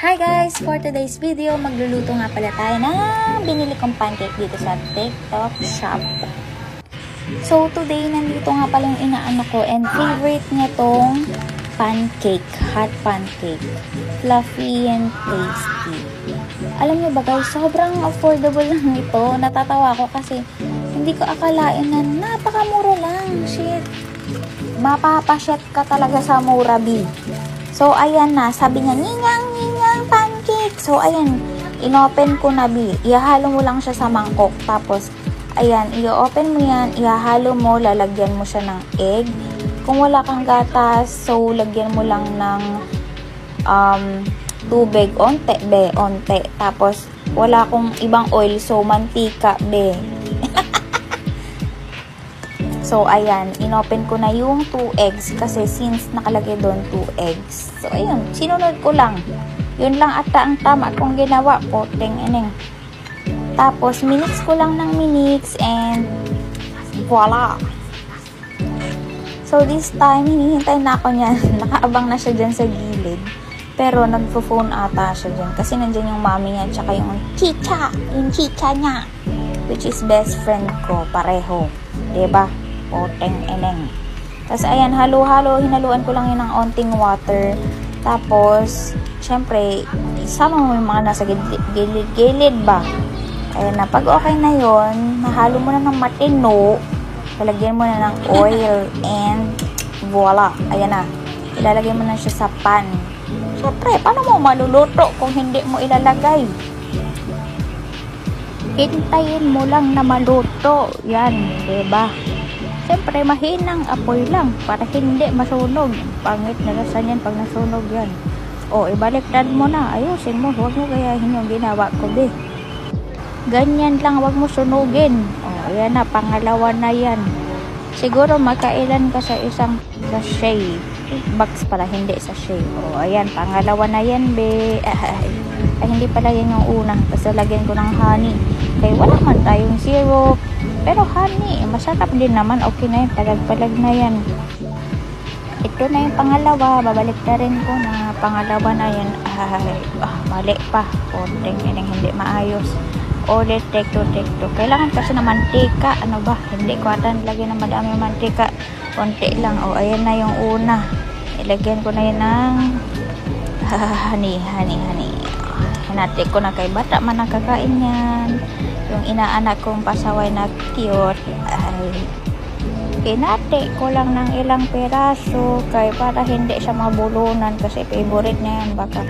Hi guys! For today's video, magluluto nga pala tayo ng binili kong pancake dito sa TikTok shop. So today, nandito nga pala yung inaano ko and favorite niya tong pancake, hot pancake. Fluffy and tasty. Alam niyo ba guys, sobrang affordable lang ito. Natatawa ko kasi hindi ko akalain na napakamura lang. Shit! Mapapasyat ka talaga sa mura, B. So, ayan na. Sabi niya, ninyang pancake. So, ayan. Inopen ko na, B. Ihahalo mo lang siya sa mangkok. Tapos, ayan. I-open mo yan. Ihahalo mo. Lalagyan mo siya ng egg. Kung wala kang gatas, so, lagyan mo lang ng tubig. Onte, be. Onte. Tapos, wala akong ibang oil. So, mantika, be. So, ayan, inopen ko na yung 2 eggs kasi since nakalagay doon 2 eggs. So, ayun, sinunod ko lang. Yun lang ata ang tama kong ginawa po. Ting-ining. Tapos, minix ko lang ng minix and voila! So, this time, hinihintay na ako niyan. Nakaabang na siya dyan sa gilid. Pero, nagpo-phone ata siya dyan. Kasi nandyan yung mami niya tsaka yung chicha. Yung chicha niya. Which is best friend ko. Pareho. Diba? Poteng eneng. Tapos, ayan, halo-halo. Hinaluan ko lang yun ng onting water. Tapos, syempre, isama mo yung mga nasa gilid ba? Ayan na. Pag okay na yun, nahalo mo na ng matino. Lalagyan mo na ng oil. And, voila. Ayan na. Ilalagay mo na siya sa pan. Syempre, paano mo maluluto kung hindi mo ilalagay? Hintayin mo lang na maluto. Yan, diba? Siyempre, mahinang apoy lang para hindi masunog. Pangit na lasa niyan pag nasunog yan. O, ibaliktad mo na. Ayusin mo. Huwag mo gayahin yung ginawa ko, be. Ganyan lang, huwag mo sunugin. O, ayan na. Pangalawa na yan. Siguro, makailan ka sa isang sachet. Box pala, hindi sachet. O, ayan. Pangalawa na yan, be. Ay, hindi pala yan yung una. Tapos, lagyan ko ng honey. Kaya wala man tayong syrup. Pero honey, masarap din naman. Okay na yun, palag-palag na yan. Ito na yung pangalawa. Babalik na rin ko na pangalawa na yan. Ay, mali pa. Konting hindi maayos. Ulit, take two. Kailangan kasi na mantika. Ano ba? Hindi ko ata nilagyan ng madami mantika. Konti lang. O, ayan na yung una. Ilagyan ko na yun ng honey. Hinati ko na kay bata man nakakain yan. Yung inaanak kong pasaway na cute ay pinati ko lang ng ilang peraso kay para hindi siya mabulunan kasi favorite niya yan baka